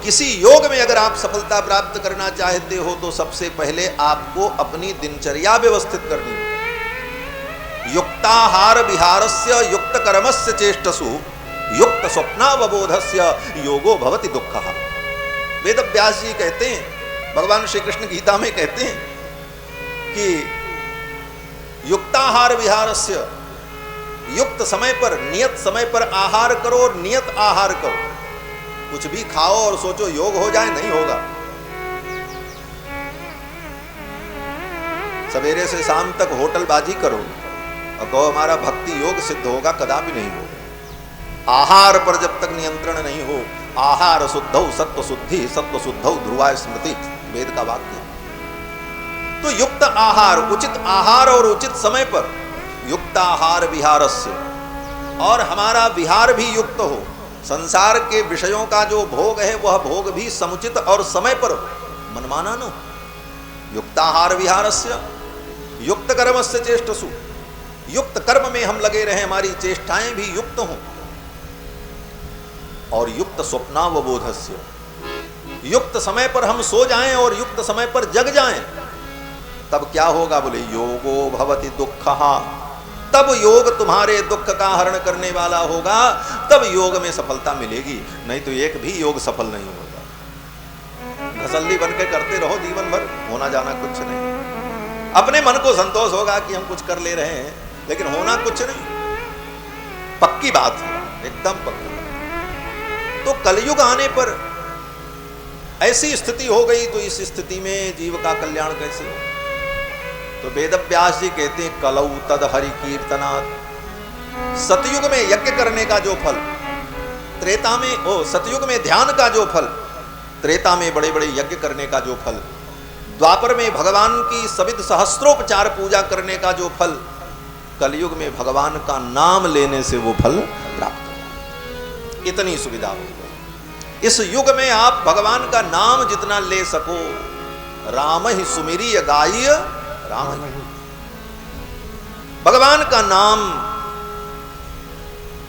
किसी योग में अगर आप सफलता प्राप्त करना चाहते हो तो सबसे पहले आपको अपनी दिनचर्या व्यवस्थित करनी है। युक्ताहार विहारस्य युक्त कर्मस्य चेष्टसु युक्त स्वप्नावबोधस्य योगो भवति दुःखः। वेद व्यास जी कहते हैं, भगवान श्री कृष्ण गीता में कहते हैं कि युक्ताहार विहारस्य, युक्त समय पर नियत समय पर आहार करो और नियत आहार करो। कुछ भी खाओ और सोचो योग हो जाए, नहीं होगा। सवेरे से शाम तक होटलबाजी करो और कहो हमारा भक्ति योग सिद्ध होगा, कदापि नहीं होगा। आहार पर जब तक नियंत्रण नहीं हो, आहार शुद्धौ सत्व शुद्धि सत्व शुद्धौ ध्रुवा स्मृति, वेद का वाक्य। तो युक्त आहार, उचित आहार और उचित समय पर, युक्त आहार विहारस्य, और हमारा विहार भी युक्त हो। संसार के विषयों का जो भोग है वह भोग भी समुचित और समय पर हो, मनमाना न हो। युक्ताहार विहारस्य युक्त कर्मस्य चेष्टसु, युक्त कर्म में हम लगे रहे, हमारी चेष्टाएं भी युक्त हों। और युक्त स्वप्नावबोधस्य, युक्त समय पर हम सो जाएं और युक्त समय पर जग जाएं। तब क्या होगा? बोले योगो भवति दुःखः। तब योग तुम्हारे दुख का हरण करने वाला होगा, तब योग में सफलता मिलेगी। नहीं तो एक भी योग सफल नहीं होगा। घसल्ली बन के करते रहो जीवन भर, होना जाना कुछ नहीं। अपने मन को संतोष होगा कि हम कुछ कर ले रहे हैं, लेकिन होना कुछ नहीं। पक्की बात है, एकदम पक्की। तो कलयुग आने पर ऐसी स्थिति हो गई, तो इस स्थिति में जीव का कल्याण कैसे हो? तो वेद व्यास जी कहते हैं कलौ तद हरि कीर्तनात्। सतयुग में यज्ञ करने का जो फल, त्रेता में सतयुग में ध्यान का जो फल, त्रेता में बड़े बड़े यज्ञ करने का जो फल, द्वापर में भगवान की सविध सहस्त्रोपचार पूजा करने का जो फल, कलयुग में भगवान का नाम लेने से वो फल प्राप्त हो। इतनी सुविधा हो गई। इस युग में आप भगवान का नाम जितना ले सको, राम ही सुमिरी गाय राम ही, भगवान का नाम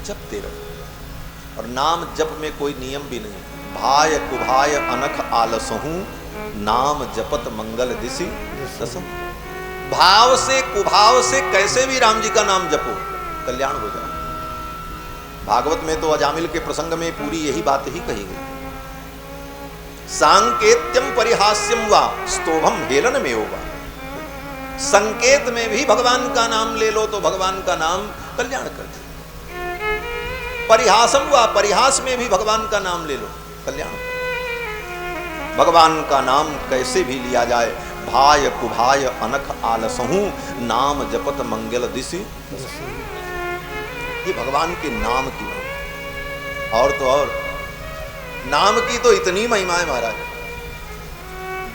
जपते रहो। और नाम जप में कोई नियम भी नहीं। भाय कुभाय अनख आलसहूं नाम जपत मंगल दिशि दसम। भाव से कुभाव से कैसे भी राम जी का नाम जपो, कल्याण हो जाए। भागवत में तो अजामिल के प्रसंग में पूरी यही बात ही कही गई। सांकेत्यम परिहास्यम वा स्तोभम हेलन में होगा। संकेत में भी भगवान का नाम ले लो तो भगवान का नाम कल्याण कर दे। परिहासम वा, परिहास में भी भगवान का नाम ले लो, कल्याण कर। भगवान का नाम कैसे भी लिया जाए। भाय कुभाय अनख आलसहूं नाम जपत मंगल दिशि। ये भगवान के नाम की महिमा। और तो और नाम की तो इतनी महिमा है महाराज,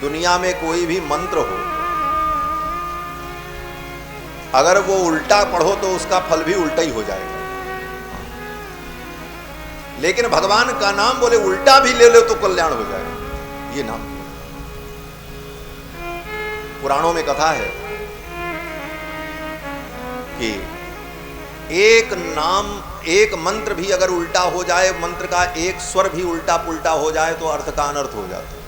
दुनिया में कोई भी मंत्र हो, अगर वो उल्टा पढ़ो तो उसका फल भी उल्टा ही हो जाएगा। लेकिन भगवान का नाम बोले उल्टा भी ले लो तो कल्याण हो जाएगा। ये नाम पुराणों में कथा है कि एक नाम, एक मंत्र भी अगर उल्टा हो जाए, मंत्र का एक स्वर भी उल्टा पुल्टा हो जाए तो अर्थ का अनर्थ हो जाता है।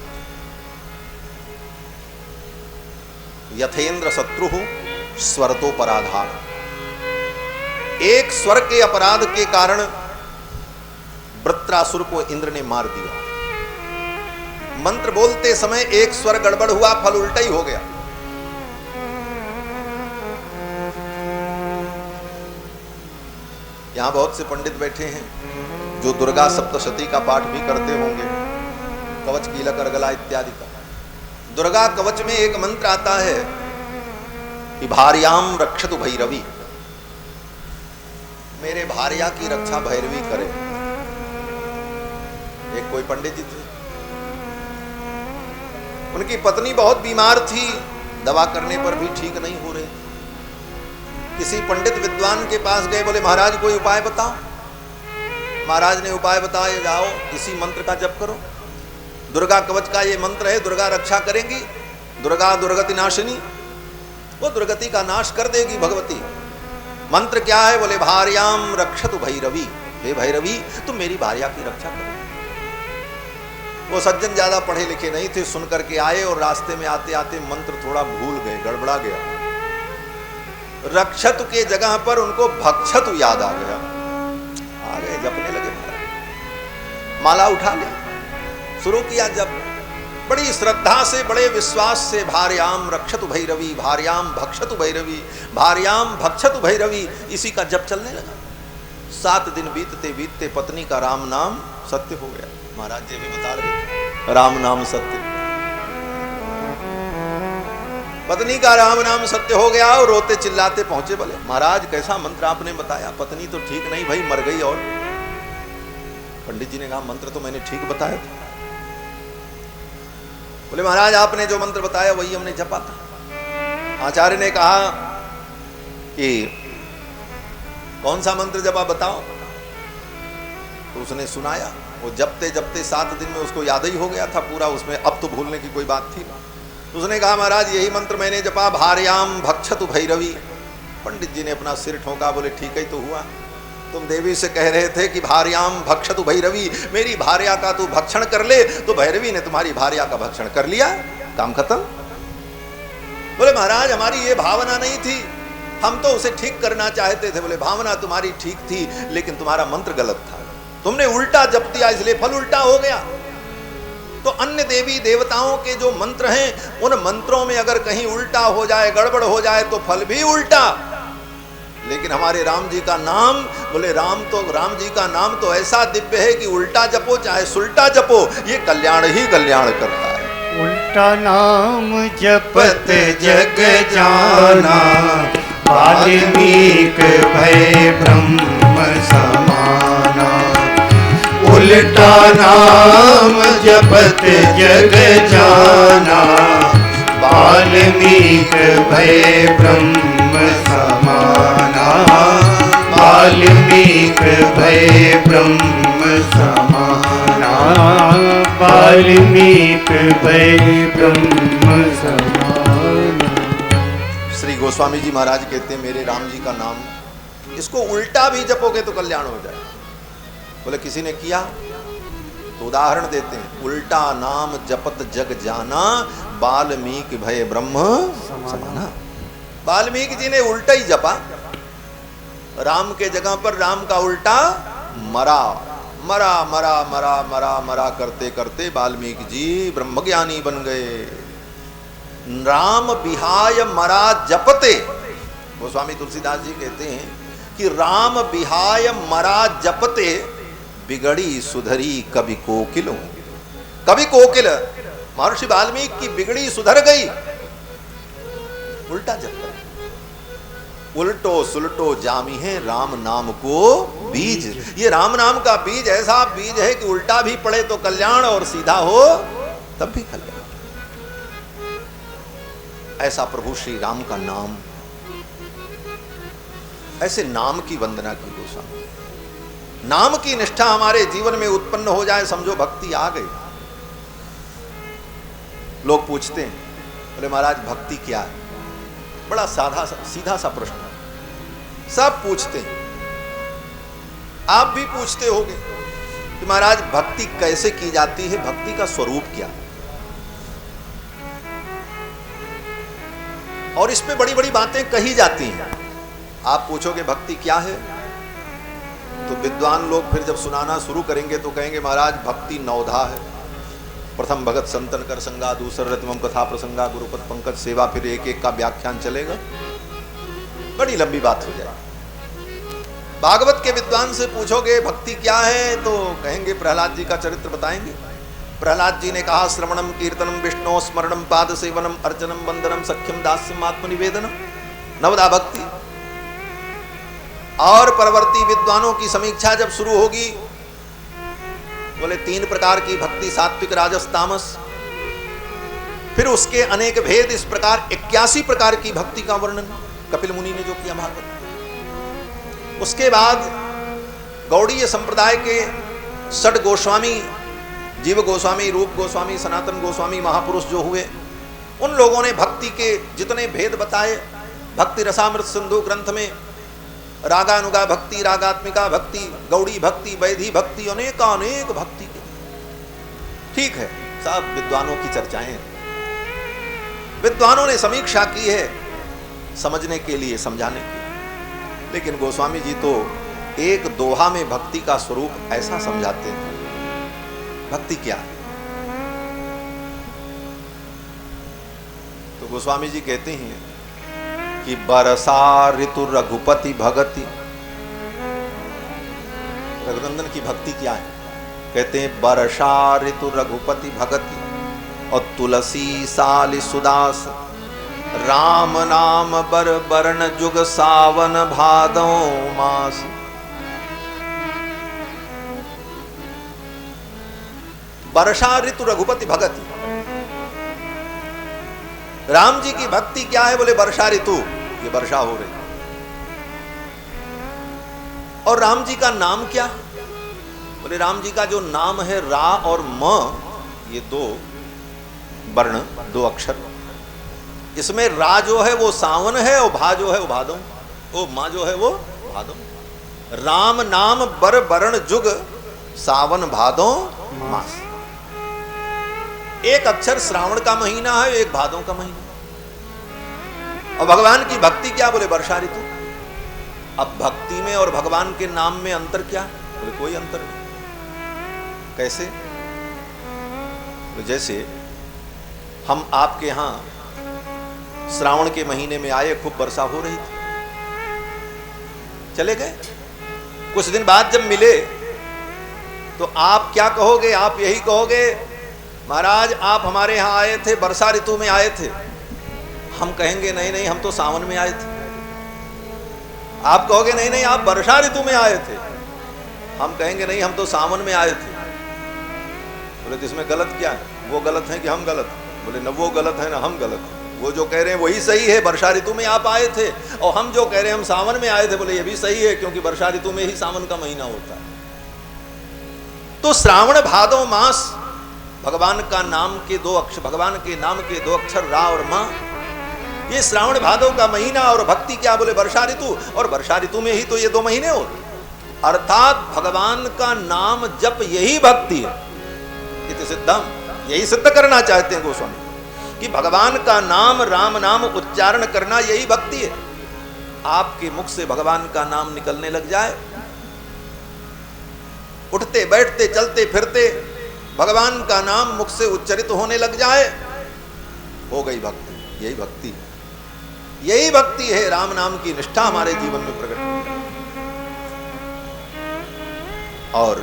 यथेंद्र शत्रु स्वरतो पराधार। एक स्वर के अपराध के कारण वृत्रासुर को इंद्र ने मार दिया। मंत्र बोलते समय एक स्वर गड़बड़ हुआ, फल उल्टा ही हो गया। यहां बहुत से पंडित बैठे हैं जो दुर्गा सप्तशती का पाठ भी करते होंगे, कवच कीलक अर्गला इत्यादि का। दुर्गा कवच में एक मंत्र आता है कि भार्याम रक्षतु भैरवी, मेरे भार्या की रक्षा भैरवी करे। एक कोई पंडित जी थे, उनकी पत्नी बहुत बीमार थी, दवा करने पर भी ठीक नहीं हो रही। किसी पंडित विद्वान के पास गए, बोले महाराज कोई उपाय बताओ। महाराज ने उपाय बताया, जाओ इसी मंत्र का जप करो। दुर्गा कवच का ये मंत्र है, दुर्गा रक्षा करेंगी, दुर्गा दुर्गति नाशिनी, वो दुर्गति का नाश कर देगी भगवती। मंत्र क्या है? बोले भार्याम रक्षतु भैरवी, हे भैरवी तुम मेरी भार्या की रक्षा करो। वो सज्जन ज्यादा पढ़े लिखे नहीं थे, सुन करके आए और रास्ते में आते आते मंत्र थोड़ा भूल गए, गड़बड़ा गया। रक्षतु के जगह पर उनको भक्षतु याद आ गया। आ गए, जपने लगे महाराज, माला उठा ली, शुरू किया जब, बड़ी श्रद्धा से, बड़े विश्वास से, भार्याम रक्षतु भैरवी, भार्याम भक्षतु भैरवी, भार्याम भक्षतु भैरवी, इसी का जप चलने लगा। 7 दिन बीतते बीतते पत्नी का राम नाम सत्य हो गया। महाराज जी भी बता रहे, राम नाम सत्य, पत्नी का राम नाम सत्य हो गया। और रोते चिल्लाते पहुंचे, बोले महाराज कैसा मंत्र आपने बताया, पत्नी तो ठीक नहीं भाई, मर गई। और पंडित जी ने कहा मंत्र तो मैंने ठीक बताया था। बोले महाराज आपने जो मंत्र बताया वही हमने जपा था। आचार्य ने कहा कि कौन सा मंत्र जपा बताओ, तो उसने सुनाया। वो जपते जपते 7 दिन में उसको याद ही हो गया था पूरा, उसमें अब तो भूलने की कोई बात थी। तो उसने कहा महाराज यही मंत्र मैंने जपा, भार्याम भक्षतु भैरवी। पंडित जी ने अपना सिर ठोका, बोले ठीक ही तो हुआ, तुम देवी से कह रहे थे कि भार्याम भक्षतु भैरवी, मेरी भार्या का तू भक्षण कर ले, तो भैरवी ने तुम्हारी भार्या का भक्षण कर लिया, काम खत्म। बोले महाराज हमारी ये भावना नहीं थी, हम तो उसे ठीक करना चाहते थे। बोले भावना तुम्हारी ठीक थी, लेकिन तुम्हारा मंत्र गलत था, तुमने उल्टा जप दिया, इसलिए फल उल्टा हो गया। तो अन्य देवी देवताओं के जो मंत्र हैं, उन मंत्रों में अगर कहीं उल्टा हो जाए, गड़बड़ हो जाए, तो फल भी उल्टा। लेकिन हमारे राम जी का नाम, बोले राम जी का नाम तो ऐसा दिव्य है कि उल्टा जपो चाहे सुल्टा जपो, ये कल्याण ही कल्याण करता है। उल्टा नाम जपत जग जाना, वाल्मीकि भय ब्रह्म समाना। उल्टा नाम जपत जग जाना, वाल्मीकि भय ब्रह्म समाना। वाल्मीकि भय ब्रह्म समाना, वाल्मीकि भय ब्रह्म समाना। श्री गोस्वामी जी महाराज कहते हैं मेरे राम जी का नाम, इसको उल्टा भी जपोगे तो कल्याण हो जाए। बोले किसी ने किया तो उदाहरण देते हैं, उल्टा नाम जपत जग जाना, वाल्मीकि भय ब्रह्म समाना। वाल्मीकि जी ने उल्टा ही जपा, राम के जगह पर राम का उल्टा मरा, मरा मरा मरा मरा मरा करते करते वाल्मीकि जी ब्रह्मज्ञानी बन गए। राम बिहाय मरा जपते, गोस्वामी तुलसीदास जी कहते हैं कि राम बिहाय मरा जपते, बिगड़ी सुधरी कवि कोकिल। कवि कोकिल महर्षि वाल्मीकि की बिगड़ी सुधर गई, उल्टा जप कर। उल्टो सुलटो जामी है राम नाम को बीज। ये राम नाम का बीज ऐसा बीज है कि उल्टा भी पड़े तो कल्याण और सीधा हो तब भी कल्याण। ऐसा प्रभु श्री राम का नाम, ऐसे नाम की वंदना की गोस्वामी। नाम की निष्ठा हमारे जीवन में उत्पन्न हो जाए, समझो भक्ति आ गई। लोग पूछते हैं, बोले महाराज भक्ति क्या है? बड़ा सीधा सा प्रश्न है, सब पूछते हैं, आप भी पूछते होंगे कि महाराज भक्ति कैसे की जाती है, भक्ति का स्वरूप क्या है? और इस पे बड़ी बड़ी बातें कही जाती हैं। आप पूछोगे भक्ति क्या है, तो विद्वान लोग फिर जब सुनाना शुरू करेंगे तो कहेंगे महाराज भक्ति नवधा है। प्रथम भगत संतन कर संगा, दूसर रत्नम कथा प्रसंगा, गुरुपद पंकज सेवा, फिर एक एक का व्याख्यान चलेगा, बड़ी लंबी बात हो जाए। भागवत के विद्वान से पूछोगे भक्ति क्या है, तो कहेंगे प्रहलाद जी का चरित्र बताएंगे। प्रहलाद जी ने कहा श्रवणम कीर्तनम विष्णु स्मरणम पाद सेवनम अर्चनम वंदनम सख्यम दास्यम आत्मनिवेदनम, नवदा भक्ति। और परवर्ती विद्वानों की समीक्षा जब शुरू होगी, बोले 3 प्रकार की भक्ति, सात्विक राजस तामस, फिर उसके अनेक भेद, इस प्रकार 81 प्रकार की भक्ति का वर्णन कपिल मुनि ने जो किया भागवत। उसके बाद गौड़ीय संप्रदाय के 6 गोस्वामी, जीव गोस्वामी, रूप गोस्वामी, सनातन गोस्वामी महापुरुष जो हुए, उन लोगों ने भक्ति के जितने भेद बताए, भक्ति रसामृत सिंधु ग्रंथ में रागानुगा भक्ति, रागात्मिका भक्ति, गौड़ी भक्ति, वैधी भक्ति, अनेक भक्ति के। ठीक है, सब विद्वानों की चर्चाएं हैं, विद्वानों ने समीक्षा की है समझने के लिए, समझाने के लिए, लेकिन गोस्वामी जी तो एक दोहा में भक्ति का स्वरूप ऐसा समझाते हैं। भक्ति क्या है? तो गोस्वामी जी कहते हैं कि बरसा ऋतु रघुपति भगति। रघुनंदन की भक्ति क्या है? कहते हैं बरसा ऋतु रघुपति भगति और तुलसी साल सुदास, राम नाम बर बरण जुग सावन भादो मास। वर्षा ऋतु रघुपति भगति। राम जी की भक्ति क्या है? बोले वर्षा ऋतु, ये वर्षा हो रही। और राम जी का नाम क्या? बोले राम जी का जो नाम है रा और म, ये दो वर्ण, दो अक्षर। इसमें रा जो है वो सावन है और भा जो है वो भादो, वो माँ जो है वो भादो। राम नाम बर बरण जुग सावन भादो मास। एक अक्षर श्रावण का महीना है, एक भादों का महीना। और भगवान की भक्ति क्या? बोले वर्षा ऋतु। अब भक्ति में और भगवान के नाम में अंतर क्या? बोले कोई अंतर नहीं। कैसे? तो जैसे हम आपके यहां श्रावण के महीने में आए, खूब वर्षा हो रही थी, चले गए। कुछ दिन बाद जब मिले तो आप क्या कहोगे? आप यही कहोगे महाराज आप हमारे यहां आए थे, वर्षा ऋतु में आए थे। हम कहेंगे नहीं नहीं, हम तो सावन में आए थे। आप कहोगे नहीं नहीं, आप वर्षा ऋतु में आए थे। हम कहेंगे नहीं, हम तो सावन में आए थे। बोले तो इसमें गलत क्या है? वो गलत है कि हम गलत? बोले न वो गलत है ना हम गलत है। वो जो कह रहे हैं वही सही है, वर्षा ऋतु में आप आए थे। और हम जो कह रहे हैं हम सावन में आए थे, बोले ये भी सही है, क्योंकि वर्षा ऋतु में ही सावन का महीना होता है। तो श्रावण भादो मास, भगवान का नाम के दो अक्षर, भगवान के नाम के दो अक्षर रा और मां, ये श्रावण भादो का महीना। और भक्ति क्या? बोले वर्षा ऋतु। और वर्षा ऋतु में ही तो ये दो महीने होते, अर्थात भगवान का नाम जप यही भक्ति है। इति सिद्धम, यही सिद्ध करना चाहते हैं गोस्वामी कि भगवान का नाम, राम नाम उच्चारण करना यही भक्ति है। आपके मुख से भगवान का नाम निकलने लग जाए, उठते बैठते चलते फिरते भगवान का नाम मुख से उच्चरित होने लग जाए, हो गई भक्ति। यही भक्ति, यही भक्ति है। राम नाम की निष्ठा हमारे जीवन में प्रकट हो। और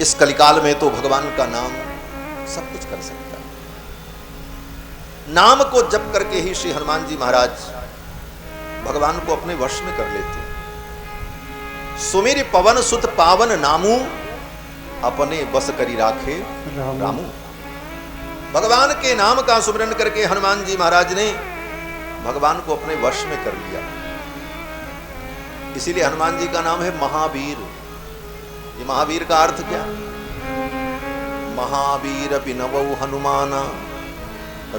इस कलिकाल में तो भगवान का नाम सब कुछ कर सकता है। नाम को जप करके ही श्री हनुमान जी महाराज भगवान को अपने वश में कर लेते। सुमिर पवन सुत पावन नामू, अपने बस करी राखे रामू। भगवान के नाम का सुमिरन करके हनुमान जी महाराज ने भगवान को अपने वश में कर लिया। इसीलिए हनुमान जी का नाम है महावीर। ये महावीर का अर्थ क्या? महावीर बिनवौ हनुमाना,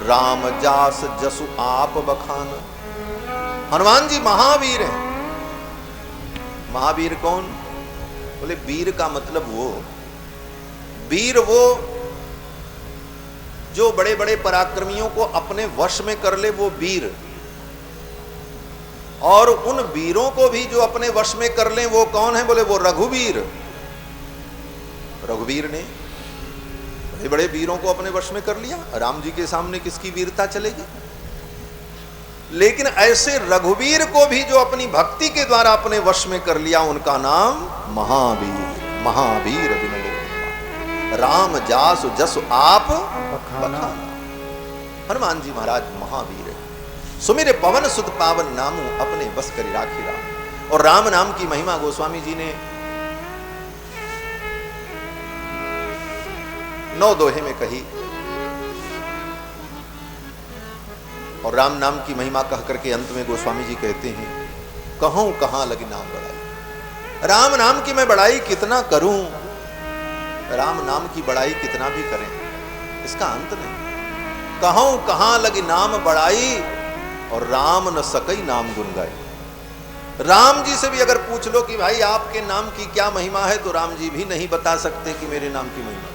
राम जास जसु आप बखाना। हनुमान जी महावीर हैं। महावीर कौन? बोले वीर का मतलब वो वीर, वो जो बड़े बड़े पराक्रमियों को अपने वश में कर ले, वो वीर। और उन वीरों को भी जो अपने वश में कर ले, वो कौन है? बोले वो रघुवीर। रघुवीर ने बड़े बड़े वीरों को अपने वश में कर लिया। राम जी के सामने किसकी वीरता चलेगी? लेकिन ऐसे रघुवीर को भी जो अपनी भक्ति के द्वारा अपने वश में कर लिया, उनका नाम महावीर। महावीर बिनवौ राम जासु जसु आप बखाना। हनुमान जी महाराज महावीर है। सुमिर पवन सुत पावन नामू, अपने बस करी राखी राम। और राम नाम की महिमा गोस्वामी जी ने 9 दोहे में कही। और राम नाम की महिमा कह करके अंत में गोस्वामी जी कहते हैं, कहूं कहां लगी नाम बड़ाई। राम नाम की मैं बड़ाई कितना करूं, राम नाम की बड़ाई कितना भी करें, इसका अंत नहीं। कहूं कहां लगी नाम बड़ाई, और राम न सकई नाम गुन गाई। राम जी से भी अगर पूछ लो कि भाई आपके नाम की क्या महिमा है, तो राम जी भी नहीं बता सकते कि मेरे नाम की महिमा।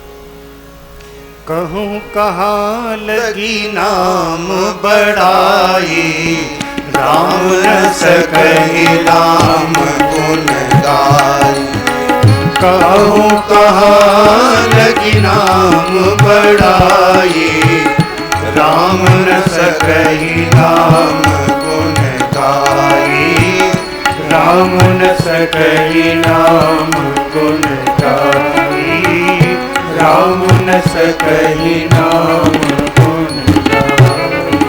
कहूँ कहाँ लगी नाम बड़ाई, राम न सकहि नाम गुण गाई। कहूँ कहाँ लगी नाम बड़ाई, राम न सकहि नाम गुण गाई। राम न सकहि नाम गुण गाई, राम न सकहि नाम गुण गाई।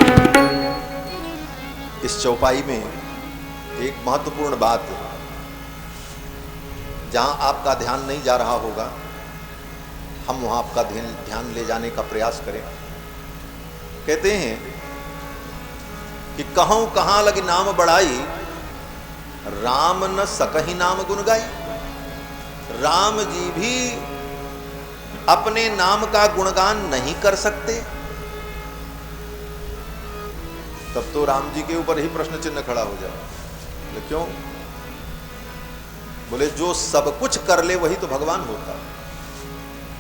इस चौपाई में एक महत्वपूर्ण बात है, जहां आपका ध्यान नहीं जा रहा होगा, हम वहां आपका ध्यान ले जाने का प्रयास करें। कहते हैं कि कहूं कहां लगी नाम बढ़ाई, राम न सकहि नाम गुण गाई। राम जी भी अपने नाम का गुणगान नहीं कर सकते। तब तो राम जी के ऊपर ही प्रश्न चिन्ह खड़ा हो जाए। बोले क्यों? बोले जो सब कुछ कर ले वही तो भगवान होता है,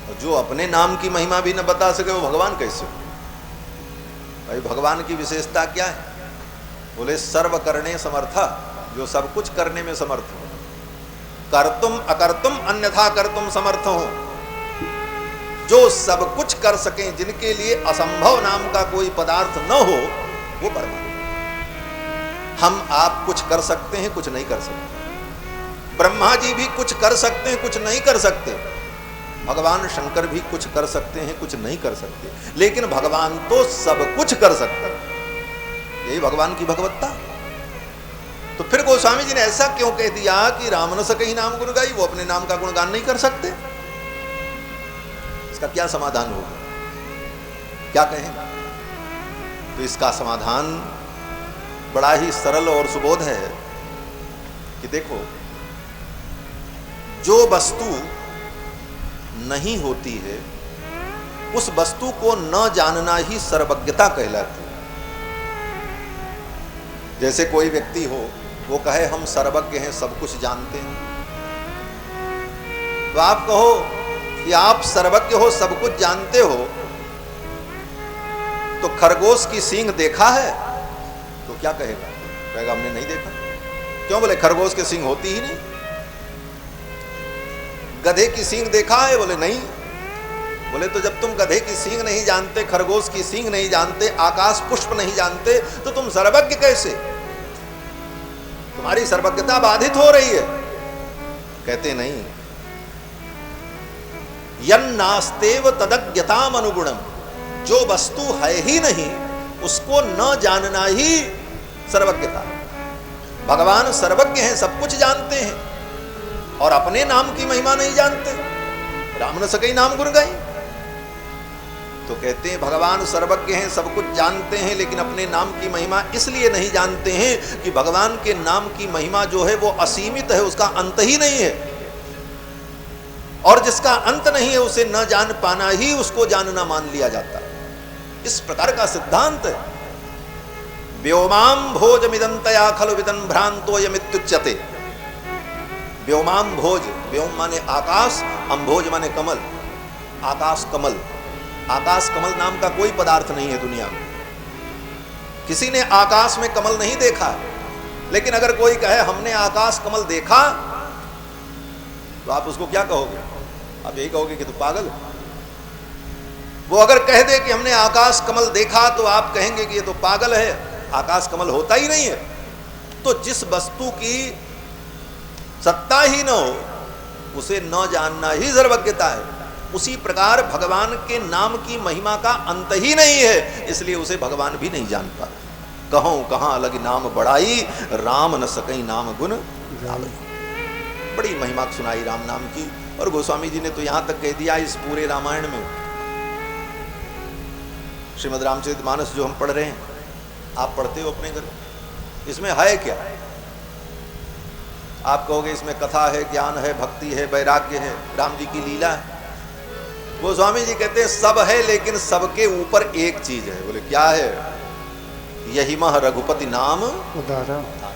और जो अपने नाम की महिमा भी न बता सके वो भगवान कैसे हो? भाई भगवान की विशेषता क्या है? बोले सर्व करने समर्था, जो सब कुछ करने में समर्थ हो। कर्तुम अकर्तुम अन्यथा कर्तुम समर्थ हो, जो सब कुछ कर सकें, जिनके लिए असंभव नाम का कोई पदार्थ न हो, वो परमात्मा। हम आप कुछ कर सकते हैं, कुछ नहीं कर सकते। ब्रह्मा जी भी कुछ कर सकते हैं, कुछ नहीं कर सकते। भगवान शंकर भी कुछ कर सकते हैं, कुछ नहीं कर सकते, लेकिन भगवान तो सब कुछ कर सकता है। यही भगवान की भगवत्ता। तो फिर गोस्वामी जी ने ऐसा क्यों कह दिया कि राम न सकहि नाम गुण गाई, वो अपने नाम का गुणगान नहीं कर सकते? इसका क्या समाधान होगा? क्या कहें? तो इसका समाधान बड़ा ही सरल और सुबोध है कि देखो, जो वस्तु नहीं होती है, उस वस्तु को न जानना ही सर्वज्ञता कहलाती है। जैसे कोई व्यक्ति हो, वो कहे हम सर्वज्ञ हैं, सब कुछ जानते हैं, तो आप कहो कि आप सर्वज्ञ हो, सब कुछ जानते हो, तो खरगोश की सींग देखा है? तो क्या कहेगा? कहेगा हमने नहीं देखा। क्यों? बोले खरगोश की सींग होती ही नहीं। गधे की सींग देखा है? बोले नहीं। बोले तो जब तुम गधे की सींग नहीं जानते, खरगोश की सींग नहीं जानते, आकाश पुष्प नहीं जानते, तो तुम सर्वज्ञ कैसे? तुम्हारी सर्वज्ञता बाधित हो रही है। कहते नहीं, यन्नास्तेव तदज्ञताम अनुगुणम, जो वस्तु है ही नहीं उसको न जानना ही सर्वज्ञता। भगवान सर्वज्ञ हैं, सब कुछ जानते हैं, और अपने नाम की महिमा नहीं जानते। राम न सकहि नाम गुण गाई। तो कहते हैं भगवान सर्वज्ञ हैं, सब कुछ जानते हैं, लेकिन अपने नाम की महिमा इसलिए नहीं जानते हैं कि भगवान के नाम की महिमा जो है वो असीमित है, उसका अंत ही नहीं है, और जिसका अंत नहीं है उसे न जान पाना ही उसको जानना मान लिया जाता है। इस प्रकार का सिद्धांत है। व्योमाम भोजमिदंतया खलु विदं भ्रांतो यमित्युच्यते। व्योमाम भोज, व्योम माने आकाश, अम्भोज माने कमल। आकाश कमल, आकाश कमल नाम का कोई पदार्थ नहीं है दुनिया में। किसी ने आकाश में कमल नहीं देखा, लेकिन अगर कोई कहे हमने आकाश कमल देखा, तो आप उसको क्या कहोगे? आप यही कहोगे कि तू पागल है। वो अगर कह दे कि हमने आकाश कमल देखा, तो आप कहेंगे कि ये तो पागल है, आकाश कमल होता ही नहीं है। तो जिस वस्तु की सत्ता ही न हो उसे न जानना ही सर्वज्ञता है। उसी प्रकार भगवान के नाम की महिमा का अंत ही नहीं है, इसलिए उसे भगवान भी नहीं जान पाते। कहूं कहां अलग नाम बढ़ाई, राम न सकहि नाम गुण गाई। बड़ी महिमा सुनाई राम नाम की। और गोस्वामी जी ने तो यहां तक कह दिया, इस पूरे रामायण में श्रीमद् रामचरितमानस जो हम पढ़ रहे हैं, आप पढ़ते हो अपने घर, इसमें है क्या? आप कहोगे इसमें कथा है, ज्ञान है, भक्ति है, वैराग्य है, राम जी की लीला है। गोस्वामी जी कहते हैं सब है, लेकिन सबके ऊपर एक चीज है। बोले क्या है? यही मह रघुपति नाम उदारा।